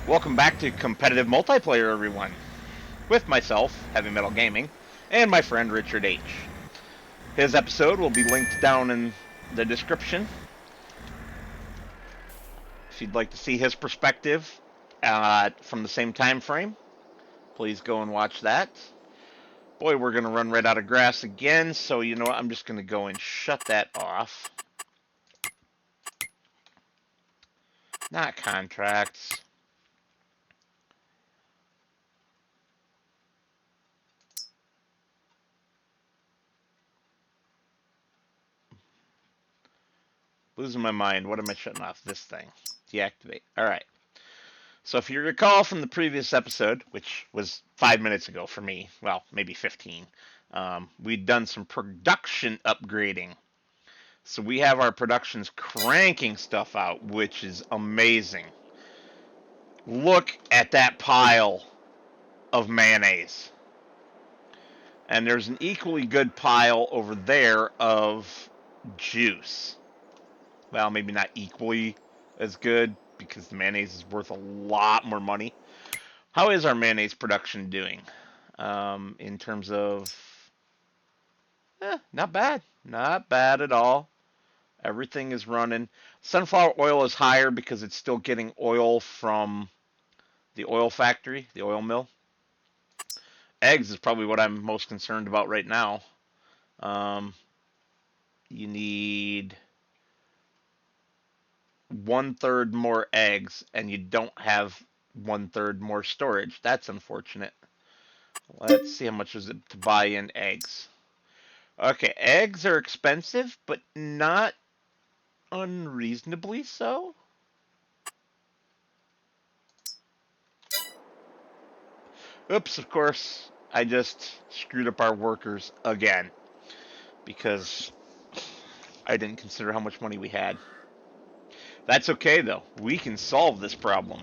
Welcome back to competitive multiplayer, everyone. With myself, Heavy Metal Gaming, and my friend Richard H. His episode will be linked down in the description. If you'd like to see his perspective from the same time frame, please go and watch that. Boy, we're going to run right out of grass again, so you know what? I'm just going to go and shut that off. Not contracts. Losing my mind. What am I shutting off? This thing. Deactivate. Alright. So if you recall from the previous episode, which was 5 minutes ago for me, well, maybe 15, we'd done some production upgrading. So we have our productions cranking stuff out, which is amazing. Look at that pile of mayonnaise. And there's an equally good pile over there of juice. Well, maybe not equally as good because the mayonnaise is worth a lot more money. How is our mayonnaise production doing? In terms of, not bad. Not bad at all. Everything is running. Sunflower oil is higher because it's still getting oil from the oil factory, the oil mill. Eggs is probably what I'm most concerned about right now. You need 1/3 more eggs, and you don't have 1/3 more storage. That's unfortunate. Let's see how much is it to buy in eggs. Okay, eggs are expensive, but not unreasonably so. Oops, of course, I just screwed up our workers again because I didn't consider how much money we had. That's okay, though. We can solve this problem.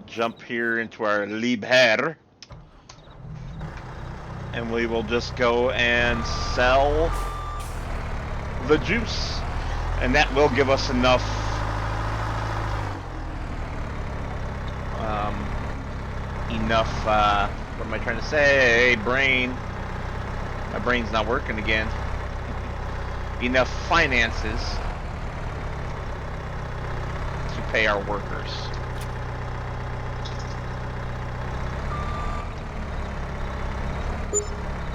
Jump here into our Liebherr, and we will just go and sell the juice. And that will give us enough what am I trying to say? Brain. My brain's not working again. Enough finances to pay our workers.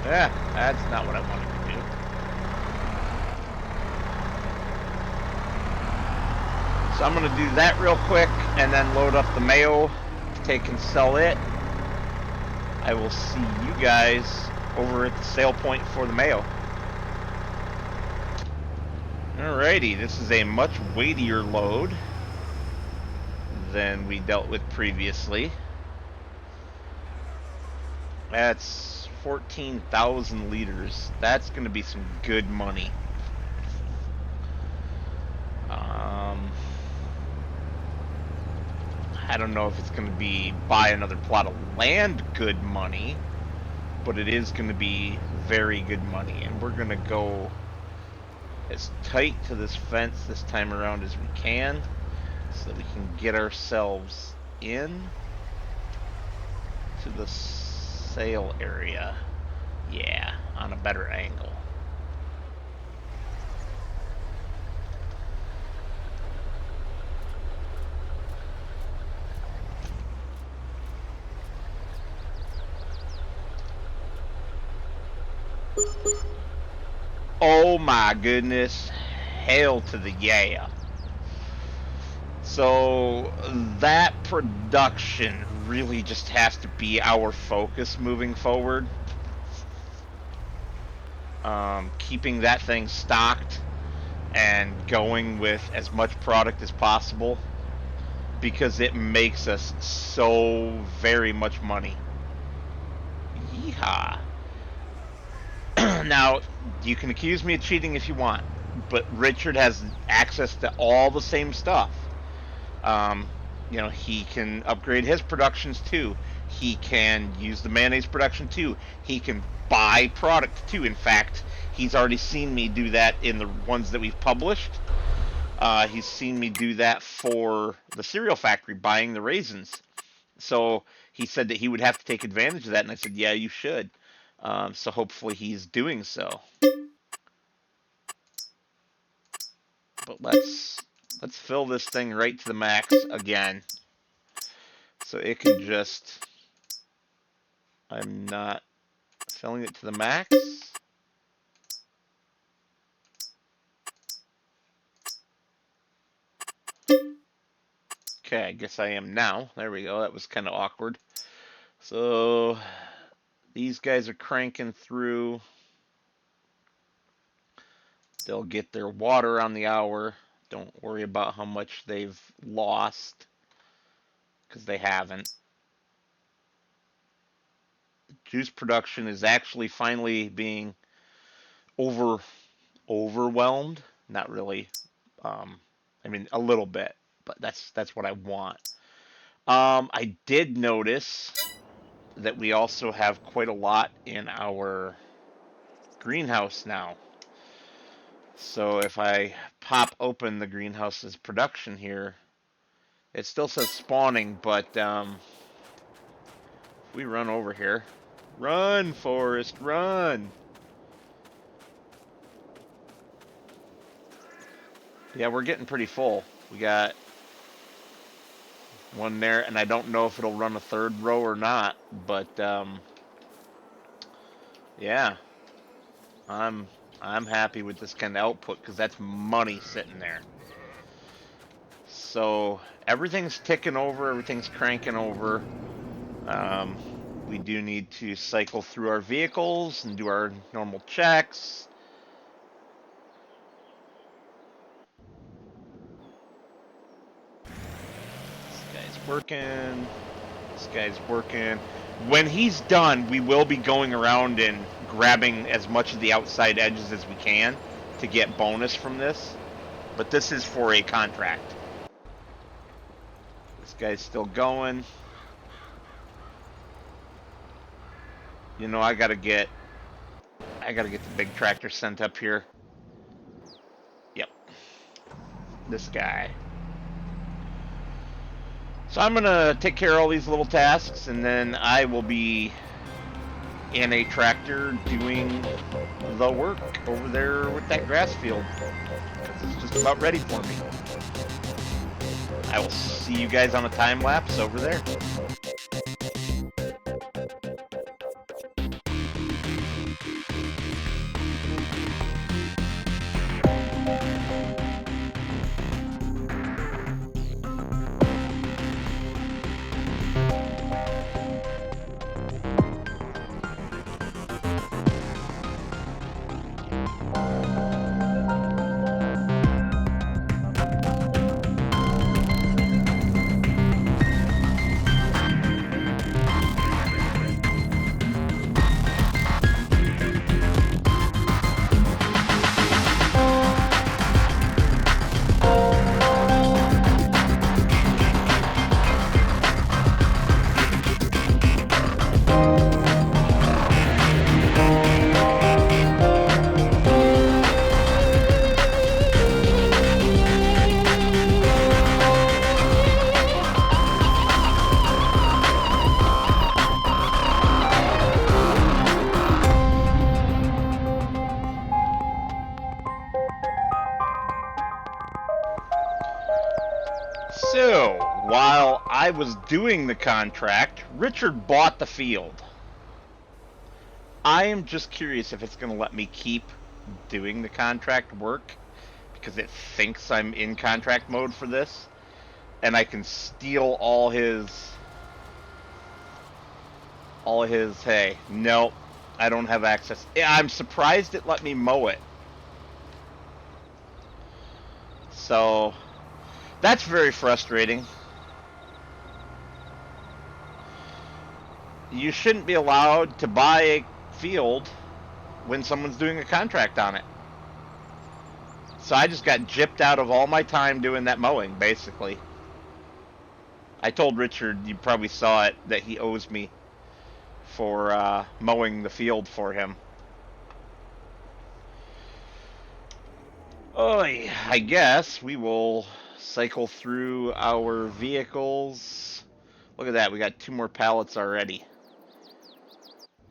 Yeah, that's not what I wanted to do. So I'm going to do that real quick and then load up the mayo to take and sell it. I will see you guys over at the sale point for the mayo. Alrighty, this is a much weightier load than we dealt with previously. That's 14,000 liters. That's going to be some good money. I don't know if it's going to be buy another plot of land good money, but it is going to be very good money. And we're going to go as tight to this fence this time around as we can so that we can get ourselves in to the sale area. Yeah, on a better angle. Oh my goodness. Hail to the yeah. So that production really just has to be our focus moving forward. Keeping that thing stocked and going with as much product as possible because it makes us so very much money. Yeehaw. Now, you can accuse me of cheating if you want, but Richard has access to all the same stuff. He can upgrade his productions too. He can use the mayonnaise production too. He can buy product too. In fact, he's already seen me do that in the ones that we've published. He's seen me do that for the cereal factory, buying the raisins. So he said that he would have to take advantage of that, and I said, yeah, you should. So hopefully he's doing so. But let's fill this thing right to the max again, so it can just. I'm not filling it to the max. Okay, I guess I am now. There we go. That was kind of awkward. So these guys are cranking through. They'll get their water on the hour. Don't worry about how much they've lost, because they haven't. Juice production is actually finally being overwhelmed. Not really. I mean, a little bit, but that's what I want. I did notice that we also have quite a lot in our greenhouse now. So if I pop open the greenhouse's production here, it still says spawning, but if we run over here, run, Forest, run. Yeah, we're getting pretty full. We got one there, and I don't know if it'll run a third row or not, but yeah, I'm I'm happy with this kind of output, because that's money sitting there. So everything's ticking over, everything's cranking over. Um, we do need to cycle through our vehicles and do our normal checks. This guy's working. This guy's working. When he's done, we will be going around and grabbing as much of the outside edges as we can to get bonus from this. But this is for a contract. This guy's still going. You know, I gotta get the big tractor sent up here. Yep. This guy. So I'm gonna take care of all these little tasks, and then I will be in a tractor doing the work over there with that grass field. It's just about ready for me. I will see you guys on a time lapse over there. So, while I was doing the contract, Richard bought the field. I am just curious if it's going to let me keep doing the contract work, because it thinks I'm in contract mode for this, and I can steal all his. Hey, no, I don't have access. I'm surprised it let me mow it. So, that's very frustrating. You shouldn't be allowed to buy a field when someone's doing a contract on it. So I just got gypped out of all my time doing that mowing, basically. I told Richard, you probably saw it, that he owes me for mowing the field for him. Oh, I guess we will cycle through our vehicles. Look at that, we got 2 more pallets already.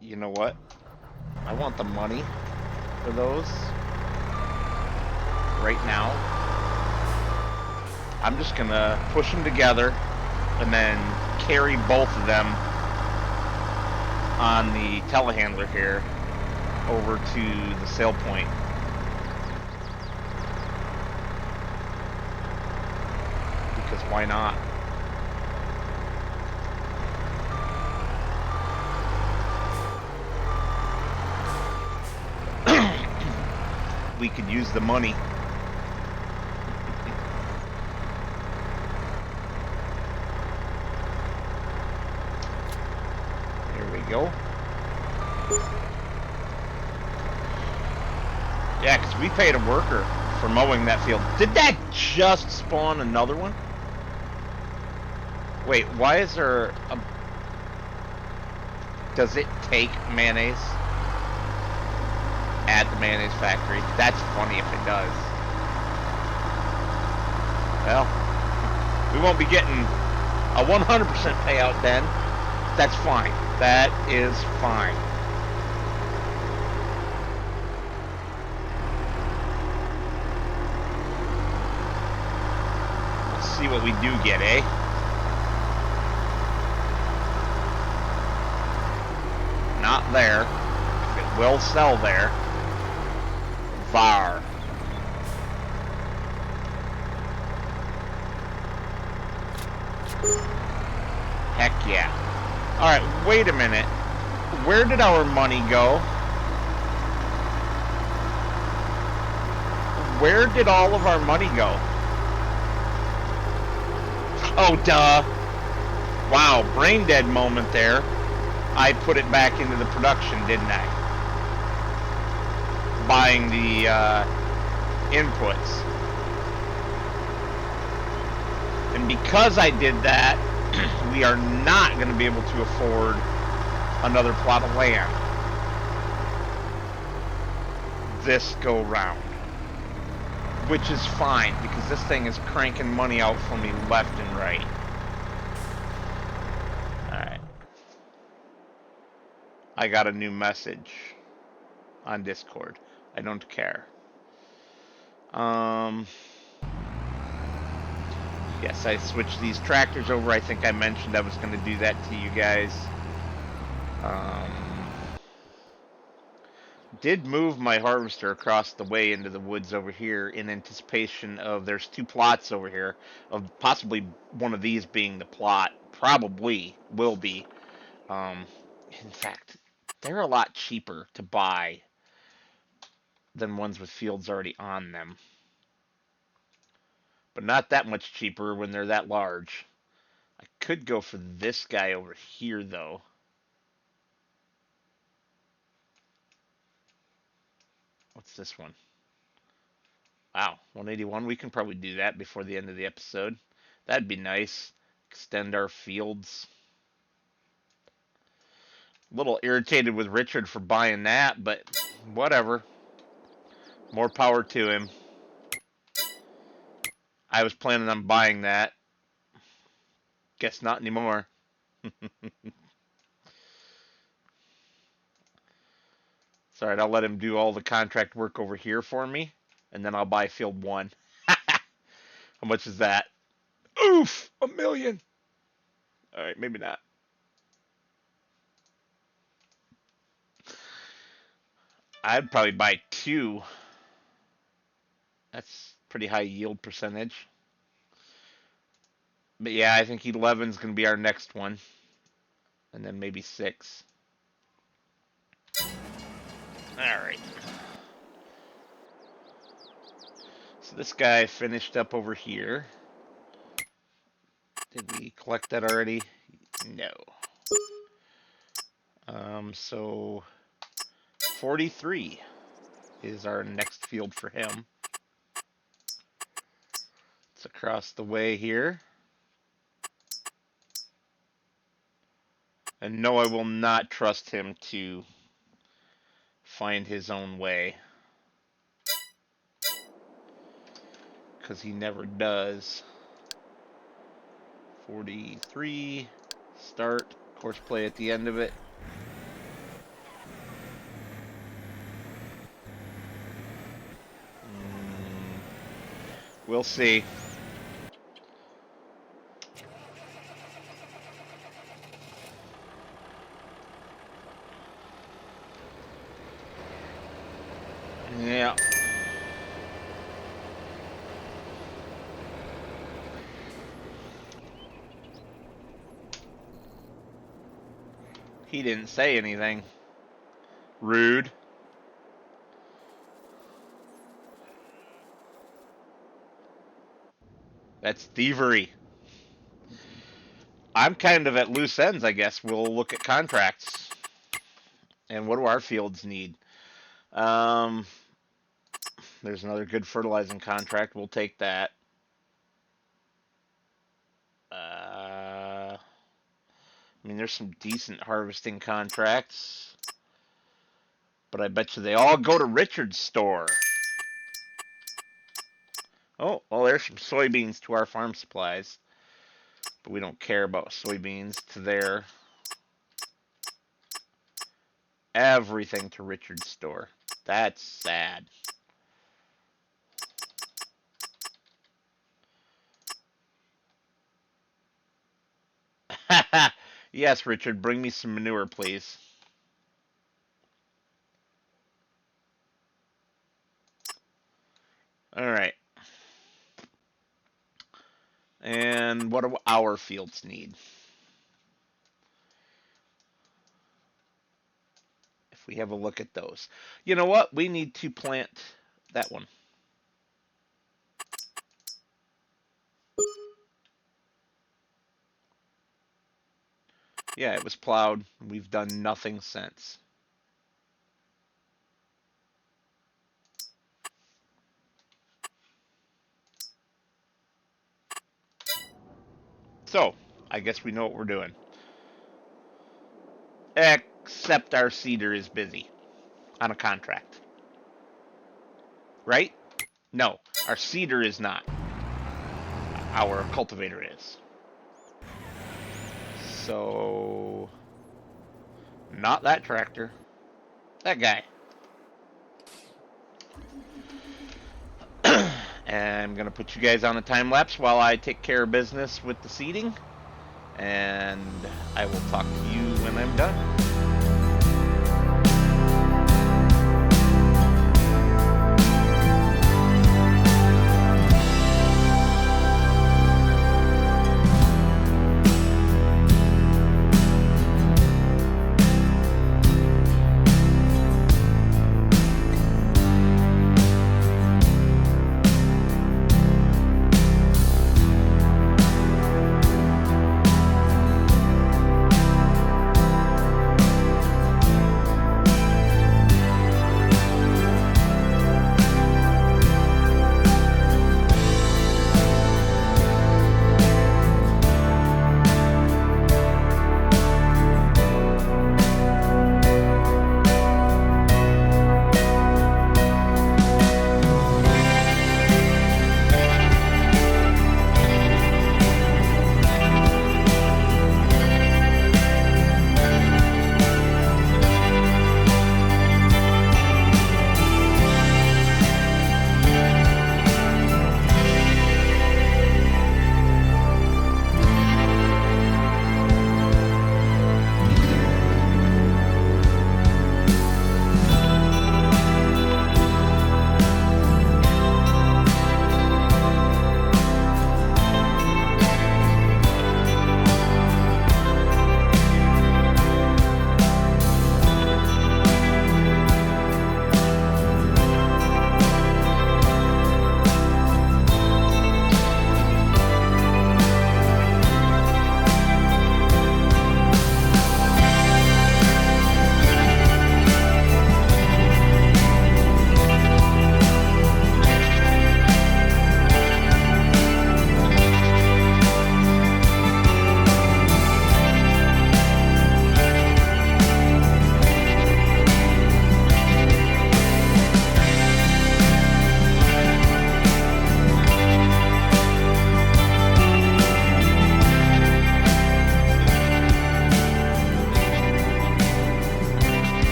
You know what? I want the money for those right now. I'm just gonna push them together and then carry both of them on the telehandler here over to the sale point. Because why not? We could use the money. There we go. Yeah, because we paid a worker for mowing that field. Did that just spawn another one? Wait, why is there a... Does it take mayonnaise at the mayonnaise factory? That's funny if it does. Well, we won't be getting a 100% payout then. That's fine. That is fine. Let's see what we do get, eh? Not there. It will sell there. VAR. Heck yeah. Alright, wait a minute. Where did our money go? Where did all of our money go? Oh, duh. Wow, brain dead moment there. I put it back into the production, didn't I? Buying the inputs. And because I did that, we are not going to be able to afford another plot of land this go round. Which is fine, because this thing is cranking money out for me left and right. Alright. I got a new message on Discord. I don't care. Yes, I switched these tractors over. I think I mentioned I was going to do that to you guys. Did move my harvester across the way into the woods over here in anticipation of there's 2 plots over here of possibly one of these being the plot. Probably will be. In fact, they're a lot cheaper to buy than ones with fields already on them. But not that much cheaper when they're that large. I could go for this guy over here, though. What's this one? Wow, 181. We can probably do that before the end of the episode. That'd be nice. Extend our fields. A little irritated with Richard for buying that, but whatever. More power to him. I was planning on buying that. Guess not anymore. It's alright, I'll let him do all the contract work over here for me, and then I'll buy field 1. How much is that? Oof! $1 million! Alright, maybe not. I'd probably buy 2. That's pretty high yield percentage. But yeah, I think 11's going to be our next one. And then maybe 6. Alright. So this guy finished up over here. Did we collect that already? No. So 43 is our next field for him. It's across the way here. And no, I will not trust him to find his own way. because he never does. 43. Start. Course play at the end of it. We'll see. Yeah. He didn't say anything. Rude. That's thievery. I'm kind of at loose ends, I guess. We'll look at contracts. And what do our fields need? Um, there's another good fertilizing contract. We'll take that. I mean, there's some decent harvesting contracts. But I bet you they all go to Richard's store. Oh, well, there's some soybeans to our farm supplies. But we don't care about soybeans to there. Everything to Richard's store. That's sad. Yes, Richard, bring me some manure, please. All right. And what do our fields need? If we have a look at those. You know what? We need to plant that one. Yeah, it was plowed. We've done nothing since. So, I guess we know what we're doing. Except our seeder is busy on a contract. Right? No, our seeder is not. Our cultivator is. So, not that tractor. That guy. And I'm going to put you guys on a time lapse while I take care of business with the seeding. And I will talk to you when I'm done.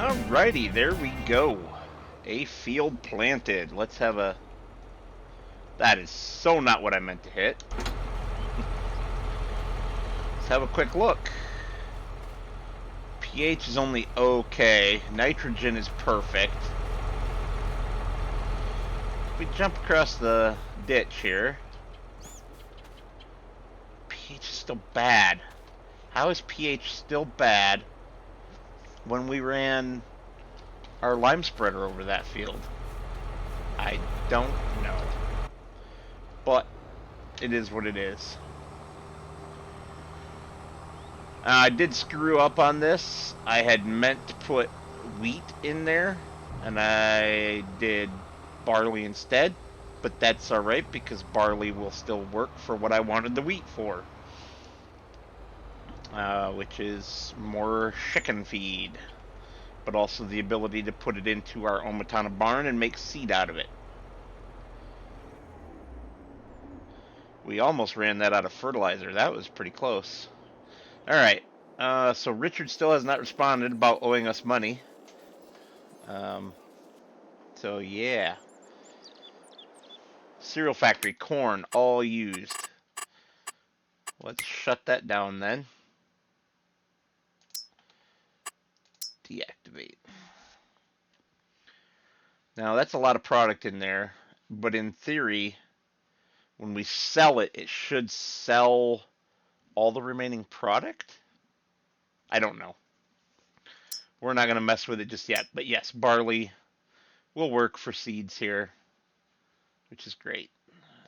Alrighty, there we go. A field planted. Let's have a... That is so not what I meant to hit. Let's have a quick look. pH is only okay. Nitrogen is perfect. We jump across the ditch here. pH is still bad. How is pH still bad when we ran our lime spreader over that field? I don't know. But it is what it is. I did screw up on this. I had meant to put wheat in there, and I did barley instead. But that's alright, because barley will still work for what I wanted the wheat for. Which is more chicken feed. But also the ability to put it into our Omatana barn and make seed out of it. We almost ran that out of fertilizer. That was pretty close. Alright. So Richard still has not responded about owing us money. So yeah. Cereal factory, corn, all used. Let's shut that down then. Deactivate. Now that's a lot of product in there, but in theory, when we sell it, it should sell all the remaining product? I don't know. We're not going to mess with it just yet, but yes, barley will work for seeds here, which is great.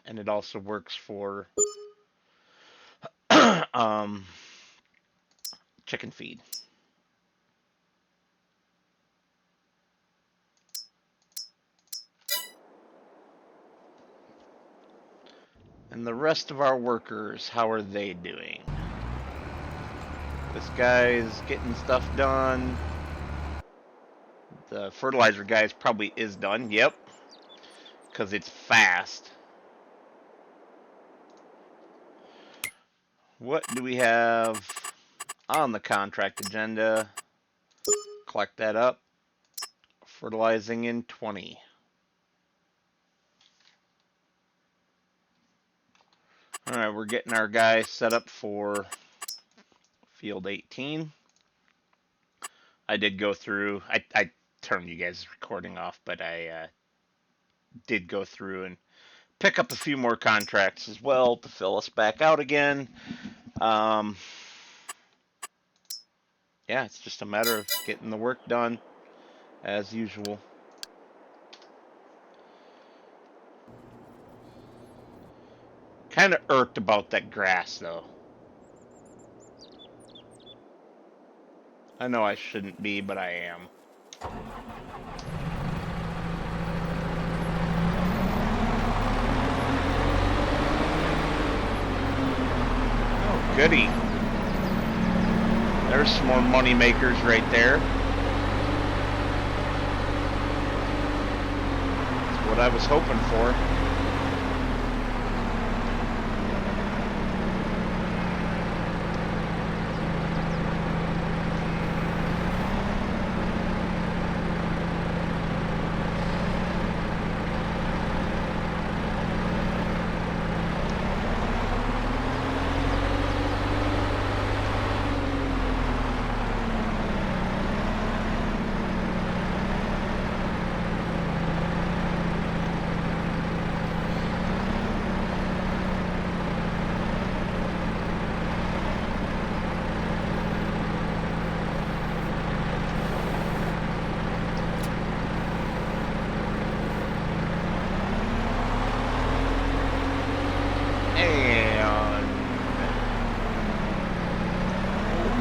And it also works for chicken feed. And the rest of our workers, how are they doing? This guy's getting stuff done. The fertilizer guy's probably is done. Yep. Because it's fast. What do we have on the contract agenda? Collect that up. Fertilizing in 20. Alright, we're getting our guy set up for field 18. I did go through, I turned you guys' recording off, but I did go through and pick up a few more contracts as well to fill us back out again. Yeah, it's just a matter of getting the work done as usual. Kind of irked about that grass, though. I know I shouldn't be, but I am. Oh, goody. There's some more money makers right there. That's what I was hoping for.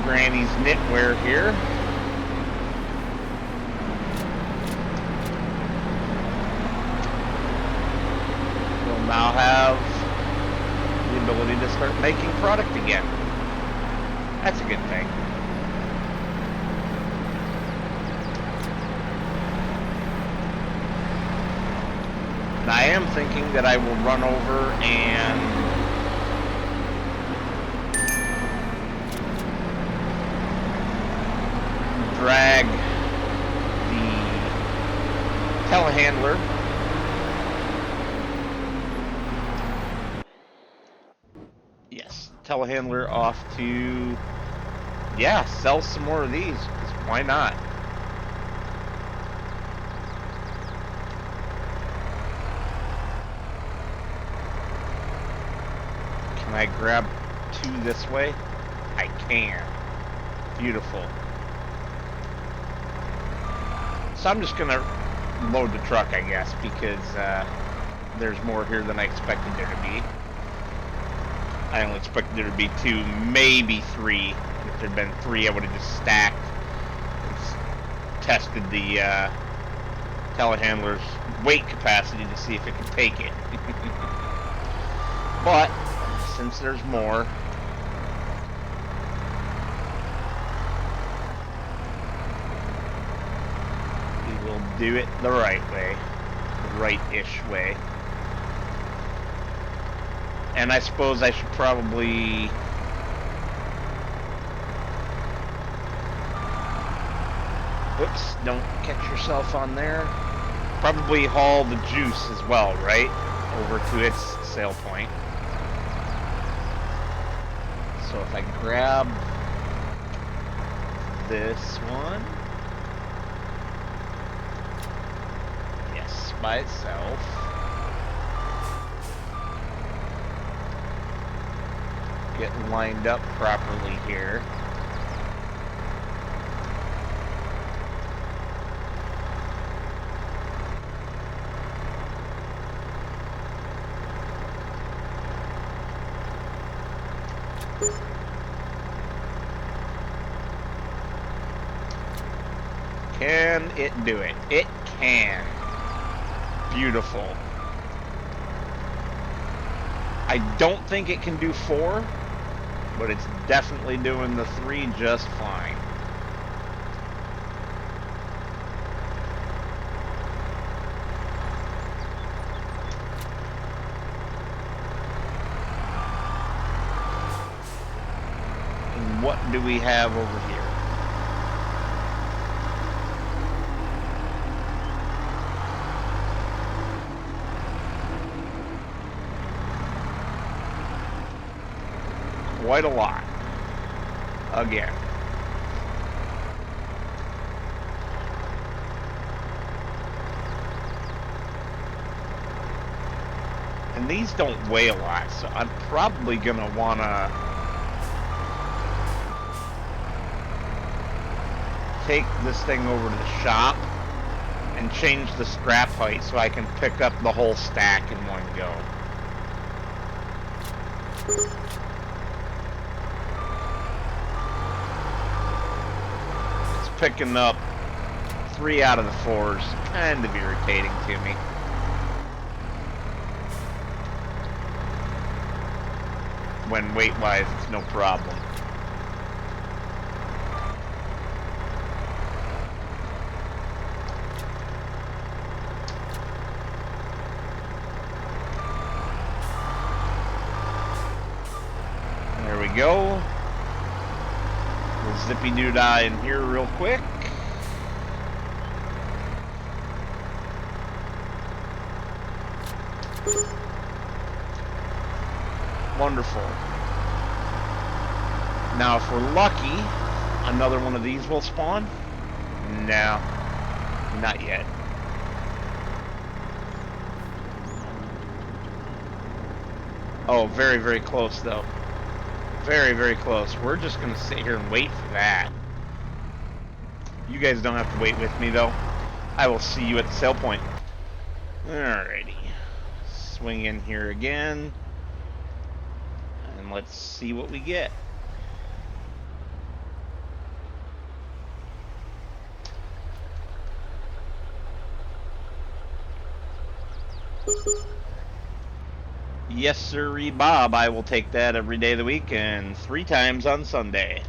Granny's knitwear here. We'll now have the ability to start making product again. That's a good thing. And I am thinking that I will run over and drag telehandler. Yes, telehandler off to, yeah, sell some more of these, because why not? Can I grab two this way? I can. Beautiful. So I'm just gonna load the truck, I guess, because there's more here than I expected there to be. I only expected there to be two, maybe three. And if there'd been three, I would have just stacked and tested the telehandler's weight capacity to see if it could take it. But since there's more, we will do it the right way, the right-ish way. And I suppose I should probably whoops, don't catch yourself on there. Probably haul the juice as well, right? Over to its sale point. So if I grab this one, yes, by itself. Get lined up properly here. Can it do it? It can. Beautiful. I don't think it can do 4, but it's definitely doing the 3 just fine. And what do we have over here? Quite a lot. Again. And these don't weigh a lot, so I'm probably gonna wanna take this thing over to the shop and change the strap height so I can pick up the whole stack in one go. Picking up 3 out of the 4s, kind of irritating to me. When weight-wise, it's no problem. There we go. Zippy doo-dah in here real quick. Wonderful. Now if we're lucky, another one of these will spawn. No, not yet. Oh, very, very close though. Very, very close. We're just going to sit here and wait for that. You guys don't have to wait with me, though. I will see you at the sale point. Alrighty. Swing in here again. And let's see what we get. Yes, sirree, Bob. I will take that every day of the week and 3 times on Sunday.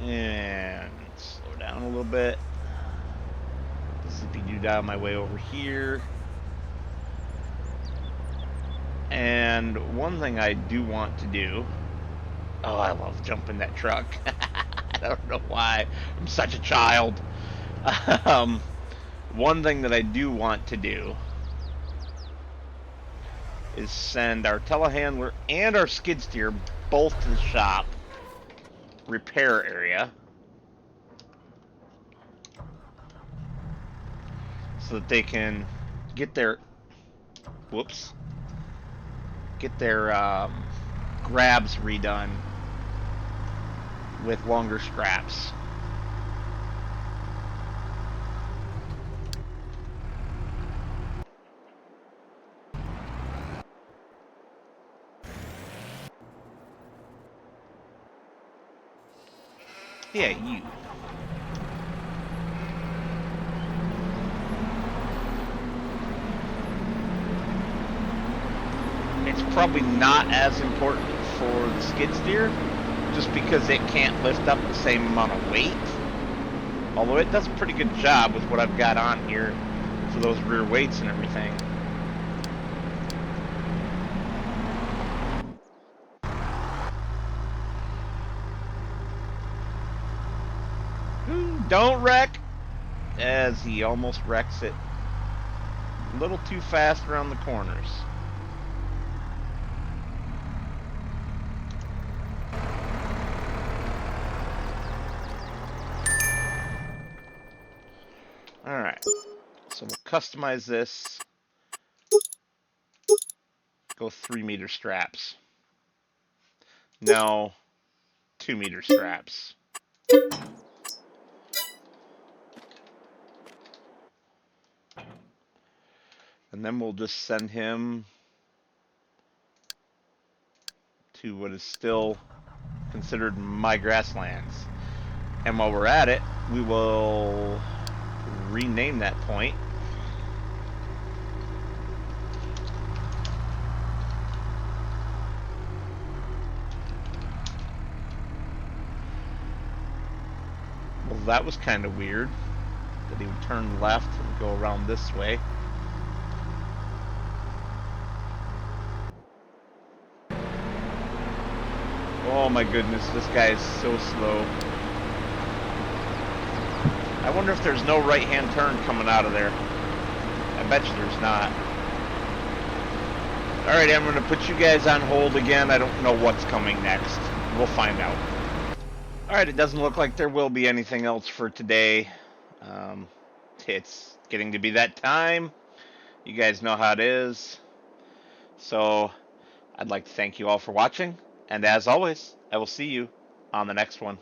And slow down a little bit. Zippy doo-dah my way over here. And one thing I do want to do Oh, I love jumping that truck. I don't know why. I'm such a child. Um, One thing that I do want to do is send our telehandler and our skid steer both to the shop repair area so that they can get their whoops get their grabs redone with longer straps. Yeah, you. It's probably not as important for the skid steer just because it can't lift up the same amount of weight. Although it does a pretty good job with what I've got on here for those rear weights and everything. Ooh, don't wreck! As he almost wrecks it a little too fast around the corners. Alright, so we'll customize this. Go 3-meter straps. No, 2-meter straps. And then we'll just send him to what is still considered my grasslands. And while we're at it, we will rename that point. Well, that was kind of weird that he would turn left and go around this way. Oh my goodness, this guy is so slow. I wonder if there's no right-hand turn coming out of there. I bet you there's not. Alright, I'm going to put you guys on hold again. I don't know what's coming next. We'll find out. Alright, it doesn't look like there will be anything else for today. It's getting to be that time. You guys know how it is. So, I'd like to thank you all for watching. And as always, I will see you on the next one.